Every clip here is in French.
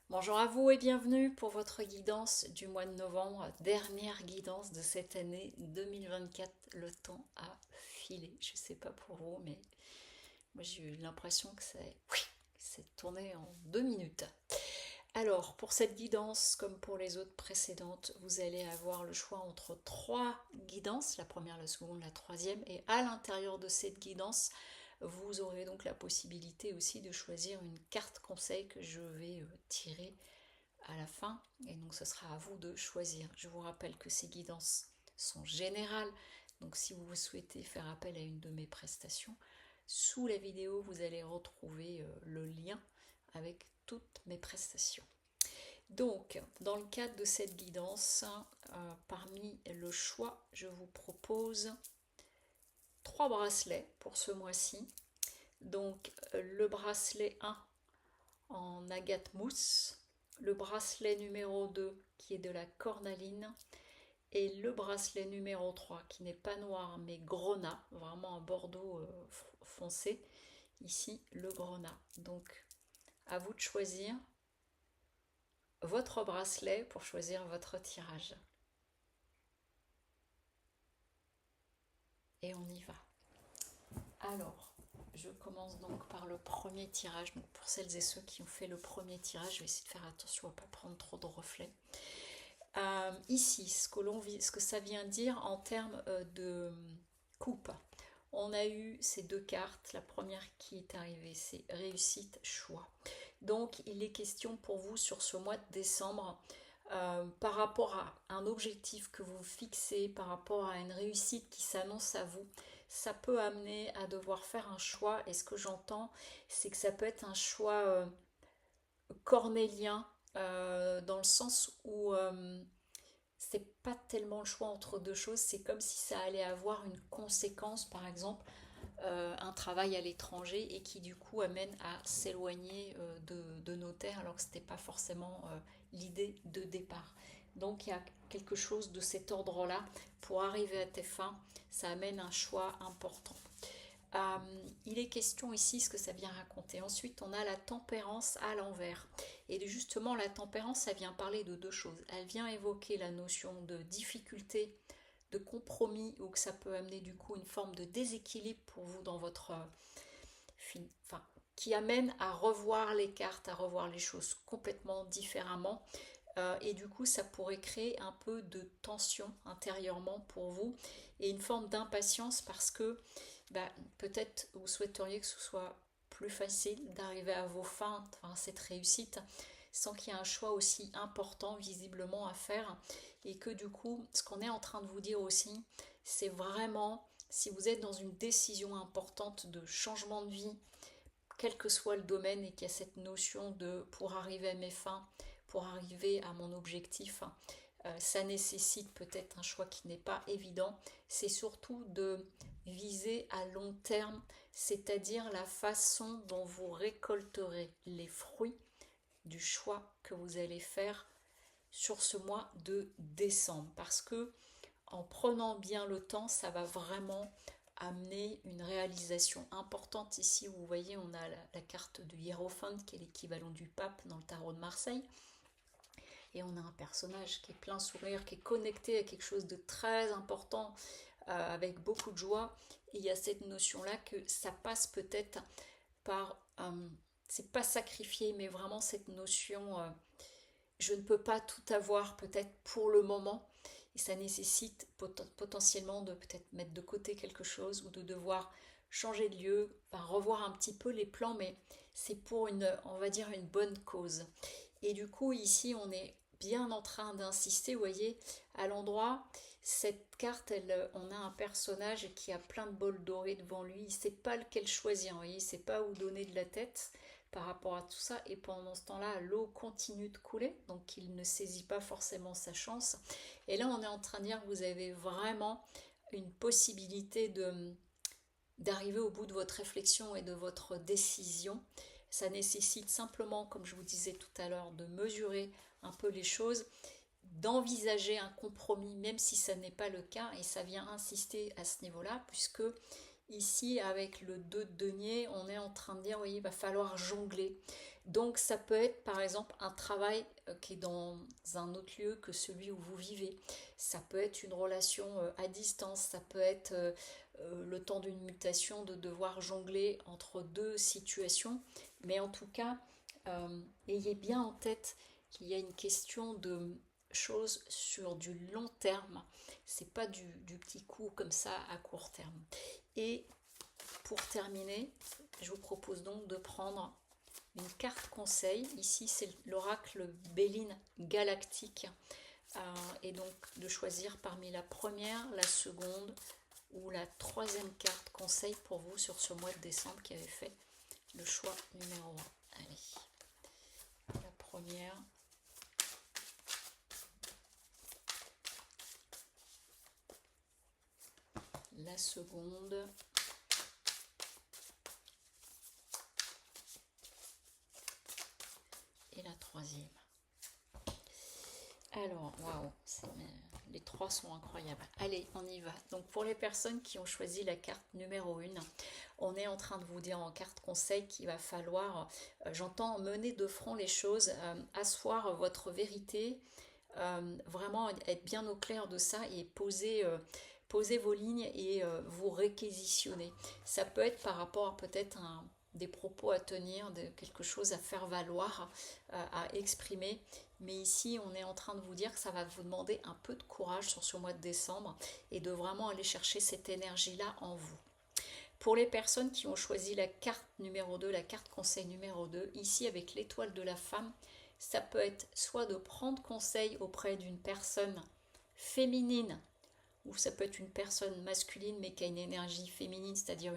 Bonjour à vous et bienvenue pour votre guidance du mois de novembre, dernière guidance de cette année 2024. Le temps a filé, je sais pas pour vous, mais moi j'ai eu l'impression que c'est tourné en 2 minutes. Alors, pour cette guidance, comme pour les autres précédentes, vous allez avoir le choix entre trois guidances, la première, la seconde, la troisième, et à l'intérieur de cette guidance, vous aurez donc la possibilité aussi de choisir une carte conseil que je vais tirer à la fin, et donc ce sera à vous de choisir. Je vous rappelle que ces guidances sont générales, donc si vous souhaitez faire appel à une de mes prestations, sous la vidéo vous allez retrouver le lien avec toutes mes prestations. Donc, dans le cadre de cette guidance, parmi le choix, je vous propose trois bracelets pour ce mois-ci. Donc, le bracelet 1 en agate mousse, le bracelet numéro 2 qui est de la cornaline et le bracelet numéro 3 qui n'est pas noir mais grenat, vraiment un bordeaux foncé, ici le grenat. Donc à vous de choisir votre bracelet pour choisir votre tirage. Et on y va. Alors, je commence donc par le premier tirage. Donc pour celles et ceux qui ont fait le premier tirage, je vais essayer de faire attention à ne pas prendre trop de reflets. Ici, ce que ça vient dire en termes de coupe. On a eu ces deux cartes. La première qui est arrivée, c'est réussite, choix. Donc, il est question pour vous sur ce mois de décembre, par rapport à un objectif que vous fixez, par rapport à une réussite qui s'annonce à vous, ça peut amener à devoir faire un choix. Et ce que j'entends, c'est que ça peut être un choix cornélien, dans le sens où c'est pas tellement le choix entre deux choses, c'est comme si ça allait avoir une conséquence, par exemple un travail à l'étranger et qui du coup amène à s'éloigner de nos terres alors que ce n'était pas forcément l'idée de départ. Donc il y a quelque chose de cet ordre-là. Pour arriver à tes fins, ça amène un choix important. Euh, il est question ici, ce que ça vient raconter. Ensuite, on a la tempérance à l'envers. Et justement, la tempérance, ça vient parler de deux choses. Elle vient évoquer la notion de difficulté, de compromis, ou que ça peut amener du coup une forme de déséquilibre pour vous dans votre... enfin, qui amène à revoir les cartes, à revoir les choses complètement différemment. Et du coup, ça pourrait créer un peu de tension intérieurement pour vous et une forme d'impatience parce que bah, peut-être vous souhaiteriez que ce soit plus facile d'arriver à vos fins, enfin, cette réussite, sans qu'il y ait un choix aussi important visiblement à faire. Et que du coup, ce qu'on est en train de vous dire aussi, c'est vraiment, si vous êtes dans une décision importante de changement de vie, quel que soit le domaine, et qu'il y a cette notion de pour arriver à mes fins, pour arriver à mon objectif, ça nécessite peut-être un choix qui n'est pas évident. C'est surtout de viser à long terme, c'est-à-dire la façon dont vous récolterez les fruits du choix que vous allez faire sur ce mois de décembre. Parce que en prenant bien le temps, ça va vraiment amener une réalisation importante. Ici, vous voyez, on a la carte du Hiérophante, qui est l'équivalent du pape dans le tarot de Marseille. Et on a un personnage qui est plein sourire, qui est connecté à quelque chose de très important, avec beaucoup de joie. Et il y a cette notion-là que ça passe peut-être par... c'est pas sacrifier, mais vraiment cette notion... je ne peux pas tout avoir peut-être pour le moment, et ça nécessite potentiellement de peut-être mettre de côté quelque chose ou de devoir changer de lieu, enfin, revoir un petit peu les plans, mais c'est pour une, on va dire, une bonne cause. Et du coup, ici, on est bien en train d'insister, vous voyez, à l'endroit, cette carte, on a un personnage qui a plein de bols dorés devant lui, il ne sait pas lequel choisir, vous voyez, il ne sait pas où donner de la tête par rapport à tout ça, et pendant ce temps-là, l'eau continue de couler, donc il ne saisit pas forcément sa chance. Et là, on est en train de dire que vous avez vraiment une possibilité d'arriver au bout de votre réflexion et de votre décision. Ça nécessite simplement, comme je vous disais tout à l'heure, de mesurer un peu les choses, d'envisager un compromis, même si ça n'est pas le cas, et ça vient insister à ce niveau-là, puisque Ici, avec le 2 de denier, on est en train de dire, oui, il va falloir jongler. Donc, ça peut être, par exemple, un travail qui est dans un autre lieu que celui où vous vivez. Ça peut être une relation à distance. Ça peut être le temps d'une mutation, de devoir jongler entre deux situations. Mais en tout cas, ayez bien en tête qu'il y a une question de choses sur du long terme. C'est pas du petit coup comme ça à court terme. Et pour terminer, je vous propose donc de prendre une carte conseil. Ici, c'est l'oracle Béline galactique. Et donc de choisir parmi la première, la seconde ou la troisième carte conseil pour vous sur ce mois de décembre qui avait fait le choix numéro 1. Allez, la première. La seconde. Et la troisième. Alors, waouh, les trois sont incroyables. Allez, on y va. Donc pour les personnes qui ont choisi la carte numéro 1, on est en train de vous dire en carte conseil qu'il va falloir, j'entends, mener de front les choses, asseoir votre vérité, vraiment être bien au clair de ça et poser vos lignes et vous réquisitionner. Ça peut être par rapport à peut-être des propos à tenir, quelque chose à faire valoir, à exprimer. Mais ici, on est en train de vous dire que ça va vous demander un peu de courage sur ce mois de décembre et de vraiment aller chercher cette énergie-là en vous. Pour les personnes qui ont choisi la carte numéro 2, la carte conseil numéro 2, ici avec l'étoile de la femme, ça peut être soit de prendre conseil auprès d'une personne féminine, ou ça peut être une personne masculine mais qui a une énergie féminine, c'est-à-dire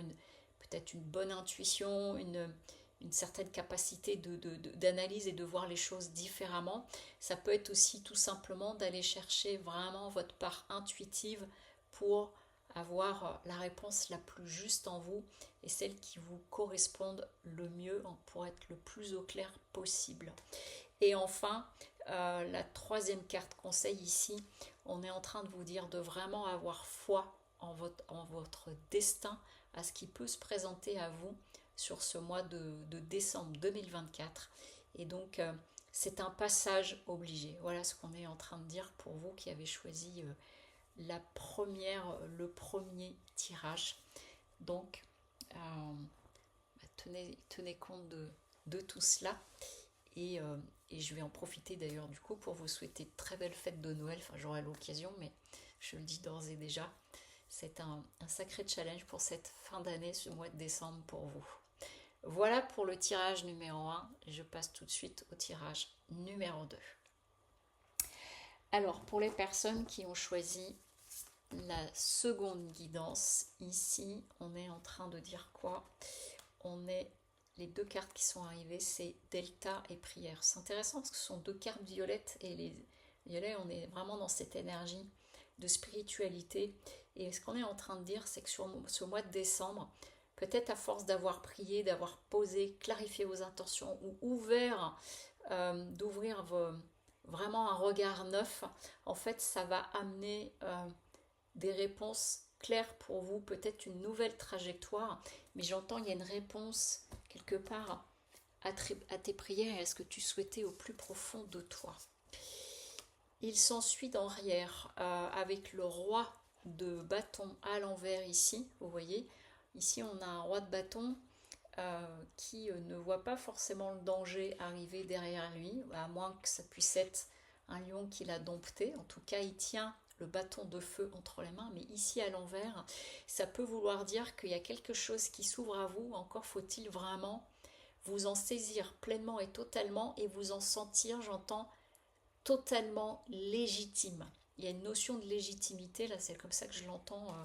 peut-être une bonne intuition, une certaine capacité d'analyse et de voir les choses différemment. Ça peut être aussi tout simplement d'aller chercher vraiment votre part intuitive pour avoir la réponse la plus juste en vous et celle qui vous corresponde le mieux pour être le plus au clair possible. Et enfin, la troisième carte conseil ici, on est en train de vous dire de vraiment avoir foi en votre destin, à ce qui peut se présenter à vous sur ce mois de décembre 2024. Et donc, c'est un passage obligé. Voilà ce qu'on est en train de dire pour vous qui avez choisi le premier tirage. Donc, tenez compte de tout cela. Et je vais en profiter d'ailleurs du coup pour vous souhaiter de très belles fêtes de Noël. Enfin, j'aurai l'occasion, mais je le dis d'ores et déjà. C'est un sacré challenge pour cette fin d'année, ce mois de décembre pour vous. Voilà pour le tirage numéro 1. Je passe tout de suite au tirage numéro 2. Alors, pour les personnes qui ont choisi la seconde guidance, ici, on est en train de dire quoi? Les deux cartes qui sont arrivées, c'est Delta et Prière. C'est intéressant parce que ce sont deux cartes violettes et les violets, on est vraiment dans cette énergie de spiritualité. Et ce qu'on est en train de dire, c'est que sur ce mois de décembre, peut-être à force d'avoir prié, d'avoir posé, clarifié vos intentions ou d'ouvrir vraiment un regard neuf, en fait, ça va amener des réponses claires pour vous, peut-être une nouvelle trajectoire, mais j'entends il y a une réponse quelque part à tes prières et à ce que tu souhaitais au plus profond de toi. Il s'ensuit derrière avec le roi de bâton à l'envers ici, vous voyez, ici on a un roi de bâton qui ne voit pas forcément le danger arriver derrière lui, à moins que ça puisse être un lion qui l'a dompté. En tout cas, il tient le bâton de feu entre les mains, mais ici à l'envers, ça peut vouloir dire qu'il y a quelque chose qui s'ouvre à vous. Encore faut-il vraiment vous en saisir pleinement et totalement et vous en sentir, j'entends, totalement légitime. Il y a une notion de légitimité, là c'est comme ça que je l'entends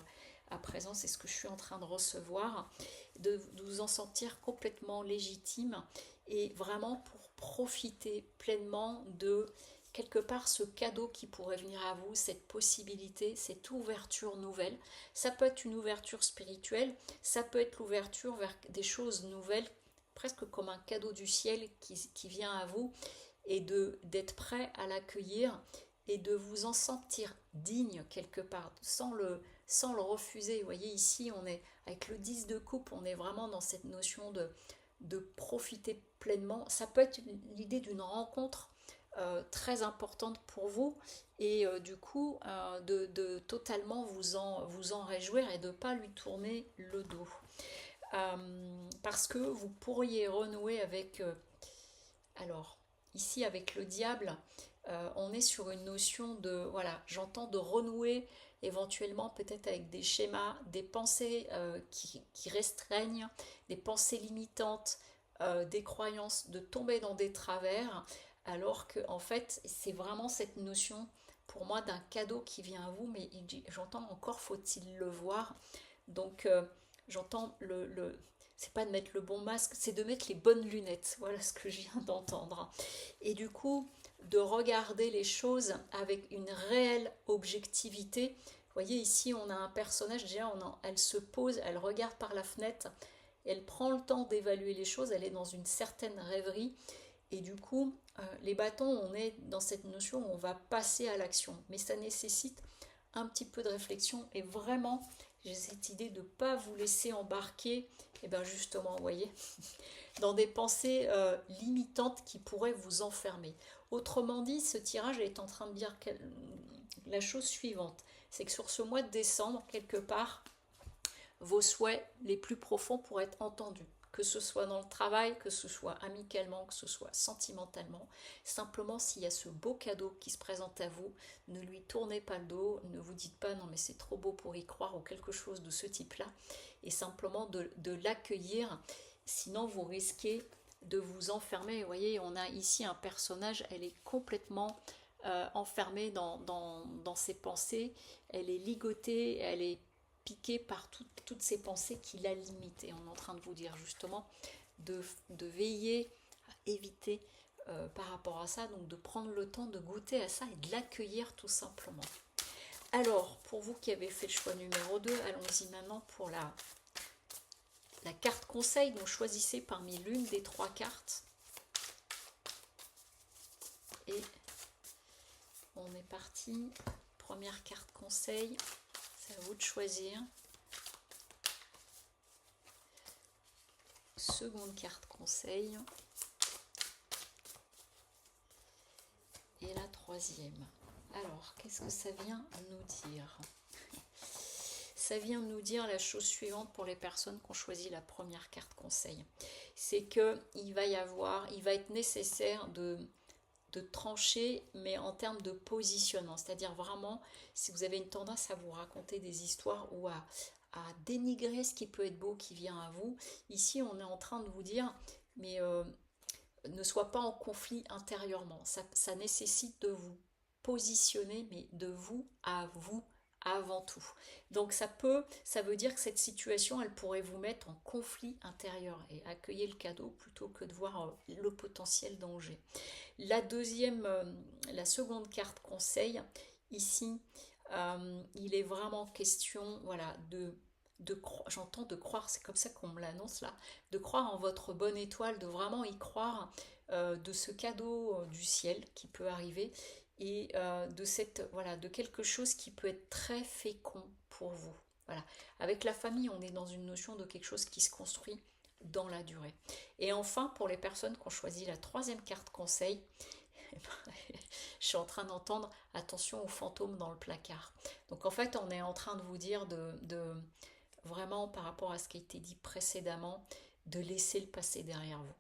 à présent, c'est ce que je suis en train de recevoir, de vous en sentir complètement légitime et vraiment pour profiter pleinement de quelque part ce cadeau qui pourrait venir à vous, cette possibilité, cette ouverture nouvelle. Ça peut être une ouverture spirituelle, ça peut être l'ouverture vers des choses nouvelles, presque comme un cadeau du ciel qui vient à vous, et d'être prêt à l'accueillir et de vous en sentir digne quelque part, sans le refuser. Vous voyez, ici, on est avec le 10 de coupe, on est vraiment dans cette notion de profiter pleinement. Ça peut être l'idée d'une rencontre très importante pour vous et du coup de totalement vous en réjouir et de ne pas lui tourner le dos. Parce que vous pourriez renouer avec alors, ici avec le diable, on est sur une notion de, voilà, j'entends de renouer éventuellement peut-être avec des schémas, des pensées qui restreignent, des pensées limitantes, des croyances, de tomber dans des travers, alors que en fait, c'est vraiment cette notion pour moi d'un cadeau qui vient à vous, mais j'entends encore faut-il le voir. Donc, j'entends c'est pas de mettre le bon masque, c'est de mettre les bonnes lunettes. Voilà ce que je viens d'entendre. Et du coup, de regarder les choses avec une réelle objectivité. Vous voyez, ici, on a un personnage, déjà, elle se pose, elle regarde par la fenêtre, elle prend le temps d'évaluer les choses, elle est dans une certaine rêverie. Et du coup, les bâtons, on est dans cette notion où on va passer à l'action. Mais ça nécessite un petit peu de réflexion et vraiment, j'ai cette idée de ne pas vous laisser embarquer, et bien justement, vous voyez, dans des pensées limitantes qui pourraient vous enfermer. Autrement dit, ce tirage est en train de dire la chose suivante, c'est que sur ce mois de décembre, quelque part, vos souhaits les plus profonds pourraient être entendus. Que ce soit dans le travail, que ce soit amicalement, que ce soit sentimentalement. Simplement, s'il y a ce beau cadeau qui se présente à vous, ne lui tournez pas le dos, ne vous dites pas non mais c'est trop beau pour y croire ou quelque chose de ce type-là, et simplement de l'accueillir, sinon vous risquez de vous enfermer. Vous voyez, on a ici un personnage, elle est complètement enfermée dans ses pensées, elle est ligotée, elle est piquée par toutes ces pensées qui la limitent. Et on est en train de vous dire justement de veiller à éviter par rapport à ça, donc de prendre le temps de goûter à ça et de l'accueillir tout simplement. Alors, pour vous qui avez fait le choix numéro 2, allons-y maintenant pour la carte conseil. Donc choisissez parmi l'une des 3 cartes. Et on est parti. Première carte conseil. C'est à vous de choisir. Seconde carte conseil. Et la troisième. Alors, qu'est-ce que ça vient nous dire? Ça vient nous dire la chose suivante pour les personnes qui ont choisi la première carte conseil. C'est qu'il va être nécessaire de trancher, mais en termes de positionnement. C'est-à-dire vraiment, si vous avez une tendance à vous raconter des histoires ou à dénigrer ce qui peut être beau qui vient à vous, ici on est en train de vous dire, mais ne sois pas en conflit intérieurement. Ça nécessite de vous positionner, mais de vous à vous avant tout. Donc ça veut dire que cette situation, elle pourrait vous mettre en conflit intérieur et accueillir le cadeau plutôt que de voir le potentiel danger. La seconde carte conseil, ici, il est vraiment question, voilà, j'entends de croire, c'est comme ça qu'on me l'annonce là, de croire en votre bonne étoile, de vraiment y croire de ce cadeau du ciel qui peut arriver et de quelque chose qui peut être très fécond pour vous. Voilà. Avec la famille, on est dans une notion de quelque chose qui se construit dans la durée. Et enfin, pour les personnes qui ont choisi la troisième carte conseil, je suis en train d'entendre attention aux fantômes dans le placard. Donc en fait, on est en train de vous dire de vraiment par rapport à ce qui a été dit précédemment, de laisser le passé derrière vous.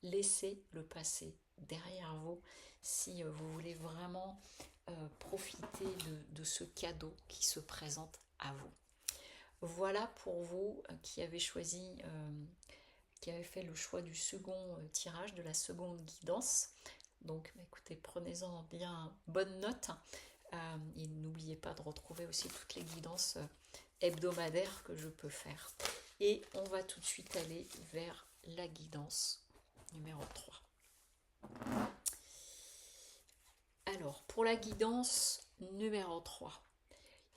Laissez le passé derrière vous si vous voulez vraiment profiter de ce cadeau qui se présente à vous. Voilà pour vous qui avez qui avez fait le choix du second tirage, de la seconde guidance. Donc écoutez, prenez-en bien bonne note. Et n'oubliez pas de retrouver aussi toutes les guidances hebdomadaires que je peux faire. Et on va tout de suite aller vers la guidance numéro 3. Alors, pour la guidance numéro 3,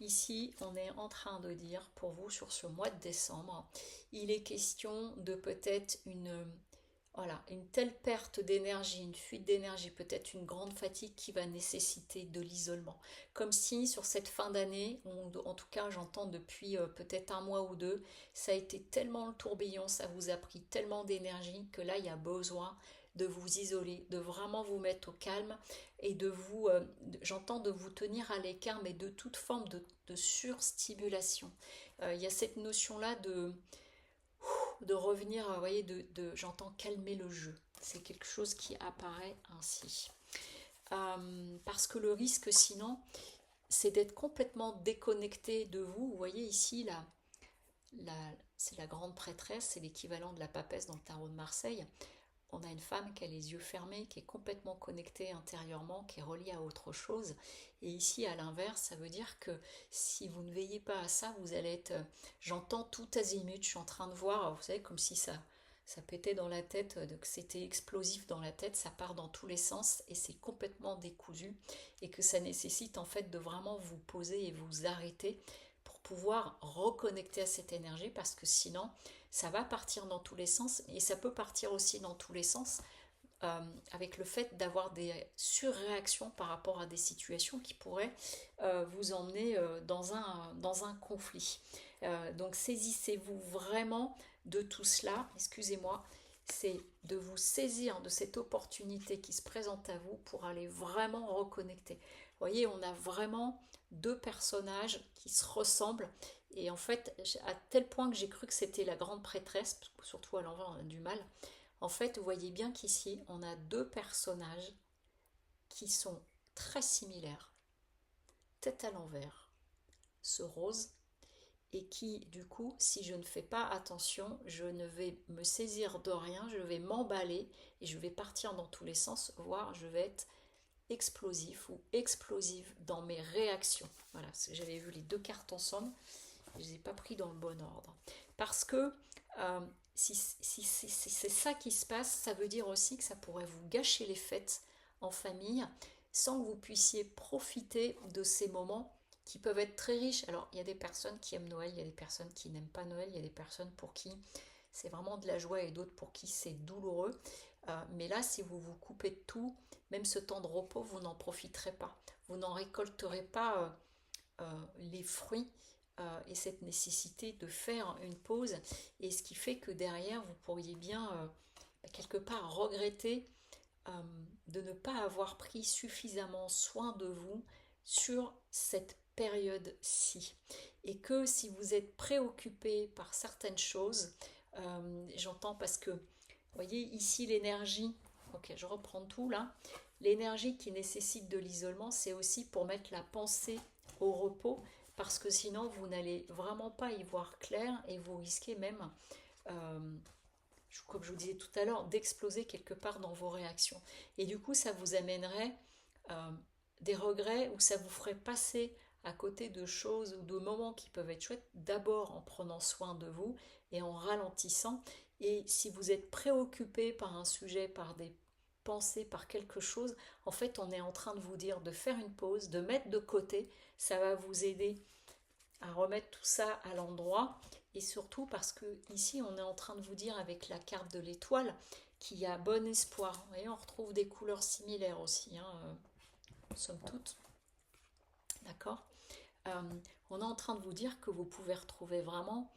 ici, on est en train de dire pour vous sur ce mois de décembre, il est question de peut-être Voilà, une telle perte d'énergie, une fuite d'énergie, peut-être une grande fatigue qui va nécessiter de l'isolement. Comme si sur cette fin d'année, en tout cas j'entends depuis peut-être un mois ou deux, ça a été tellement le tourbillon, ça vous a pris tellement d'énergie que là il y a besoin de vous isoler, de vraiment vous mettre au calme et j'entends de vous tenir à l'écart, mais de toute forme de surstimulation. Il y a cette notion-là de revenir, vous voyez, j'entends calmer le jeu. C'est quelque chose qui apparaît ainsi. Parce que le risque sinon, c'est d'être complètement déconnecté de vous. Vous voyez ici, c'est la grande prêtresse, c'est l'équivalent de la papesse dans le tarot de Marseille. On a une femme qui a les yeux fermés, qui est complètement connectée intérieurement, qui est reliée à autre chose. Et ici, à l'inverse, ça veut dire que si vous ne veillez pas à ça, vous allez être... J'entends tout azimut, je suis en train de voir, vous savez, comme si ça pétait dans la tête, que c'était explosif dans la tête, ça part dans tous les sens et c'est complètement décousu. Et que ça nécessite en fait de vraiment vous poser et vous arrêter pour pouvoir reconnecter à cette énergie parce que sinon ça va partir dans tous les sens et ça peut partir aussi dans tous les sens avec le fait d'avoir des surréactions par rapport à des situations qui pourraient vous emmener dans un conflit. Donc saisissez-vous vraiment de tout cela, excusez-moi, c'est de vous saisir de cette opportunité qui se présente à vous pour aller vraiment reconnecter. Vous voyez, on a vraiment deux personnages qui se ressemblent et en fait, à tel point que j'ai cru que c'était la grande prêtresse, surtout à l'envers on a du mal, en fait, vous voyez bien qu'ici, on a deux personnages qui sont très similaires, tête à l'envers, ce rose, et qui, du coup, si je ne fais pas attention, je ne vais me saisir de rien, je vais m'emballer et je vais partir dans tous les sens, voire je vais être explosif ou explosive dans mes réactions. Voilà, j'avais vu les deux cartes ensemble, je ne les ai pas pris dans le bon ordre. Parce que si c'est ça qui se passe, ça veut dire aussi que ça pourrait vous gâcher les fêtes en famille sans que vous puissiez profiter de ces moments qui peuvent être très riches. Alors, il y a des personnes qui aiment Noël, il y a des personnes qui n'aiment pas Noël, il y a des personnes pour qui c'est vraiment de la joie et d'autres pour qui c'est douloureux. Mais là, si vous vous coupez de tout, même ce temps de repos, vous n'en profiterez pas. Vous n'en récolterez pas les fruits et cette nécessité de faire une pause. Et ce qui fait que derrière, vous pourriez bien quelque part regretter euh, de ne pas avoir pris suffisamment soin de vous sur cette période-ci. Et que si vous êtes préoccupé par certaines choses, j'entends parce que, vous voyez, ici l'énergie, ok, je reprends tout là, l'énergie qui nécessite de l'isolement, c'est aussi pour mettre la pensée au repos, parce que sinon vous n'allez vraiment pas y voir clair et vous risquez même euh, comme je vous disais tout à l'heure, d'exploser quelque part dans vos réactions. Et du coup, ça vous amènerait euh, des regrets ou ça vous ferait passer à côté de choses ou de moments qui peuvent être chouettes, d'abord en prenant soin de vous et en ralentissant. Et si vous êtes préoccupé par un sujet, par des pensées, par quelque chose, en fait, on est en train de vous dire de faire une pause, de mettre de côté. Ça va vous aider à remettre tout ça à l'endroit et surtout parce que ici on est en train de vous dire avec la carte de l'étoile qu'il y a bon espoir. Vous voyez, on retrouve des couleurs similaires aussi, hein, somme toute. D'accord. On est en train de vous dire que vous pouvez retrouver vraiment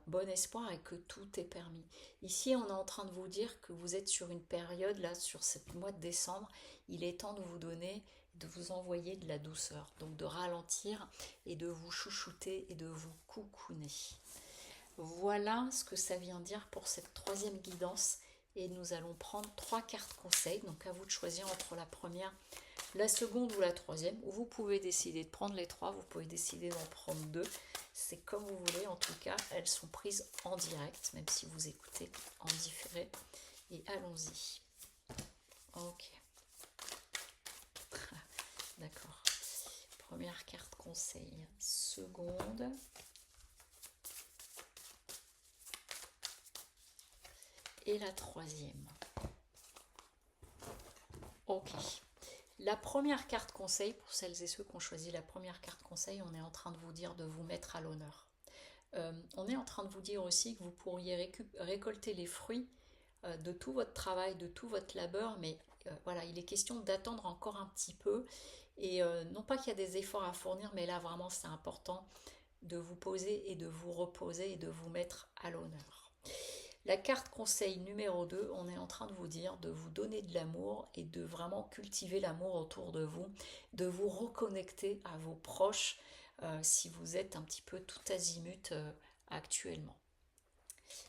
bon espoir et que tout est permis. Ici, on est en train de vous dire que vous êtes sur une période, là, sur ce mois de décembre, il est temps de vous donner, de vous envoyer de la douceur, donc de ralentir et de vous chouchouter et de vous coucouner. Voilà ce que ça vient dire pour cette troisième guidance et nous allons prendre trois cartes conseils, donc à vous de choisir entre la première, la seconde ou la troisième, ou vous pouvez décider de prendre les trois, vous pouvez décider d'en prendre deux, c'est comme vous voulez, en tout cas elles sont prises en direct, même si vous écoutez en différé, et allons-y. Ok, d'accord, première carte conseil, seconde, et la troisième. Ok. La première carte conseil, pour celles et ceux qui ont choisi la première carte conseil, on est en train de vous dire de vous mettre à l'honneur. On est en train de vous dire aussi que vous pourriez récolter les fruits de tout votre travail, de tout votre labeur, mais voilà, il est question d'attendre encore un petit peu. Et non pas qu'il y a des efforts à fournir, mais là vraiment c'est important de vous poser et de vous reposer et de vous mettre à l'honneur. La carte conseil numéro 2, on est en train de vous dire de vous donner de l'amour et de vraiment cultiver l'amour autour de vous, de vous reconnecter à vos proches si vous êtes un petit peu tout azimut actuellement,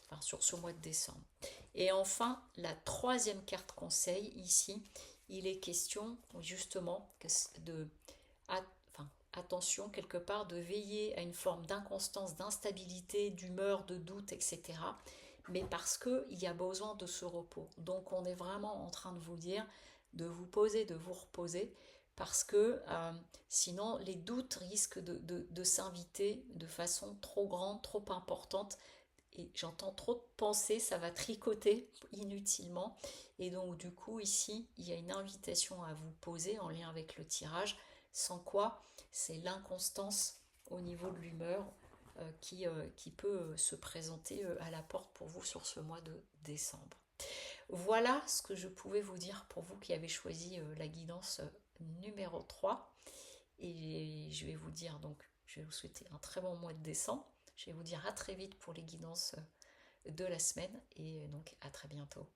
enfin sur ce mois de décembre. Et enfin, la troisième carte conseil, ici, il est question justement de, enfin, attention quelque part, de veiller à une forme d'inconstance, d'instabilité, d'humeur, de doute, etc. Mais parce qu'il y a besoin de ce repos. Donc on est vraiment en train de vous dire de vous poser, de vous reposer, parce que sinon les doutes risquent de s'inviter de façon trop grande, trop importante, et j'entends trop de pensées, ça va tricoter inutilement. Et donc du coup ici, il y a une invitation à vous poser en lien avec le tirage, sans quoi c'est l'inconstance au niveau de l'humeur qui peut se présenter à la porte pour vous sur ce mois de décembre. Voilà ce que je pouvais vous dire pour vous qui avez choisi la guidance numéro 3. Et je vais vous dire donc, je vais vous souhaiter un très bon mois de décembre. Je vais vous dire à très vite pour les guidances de la semaine et donc à très bientôt.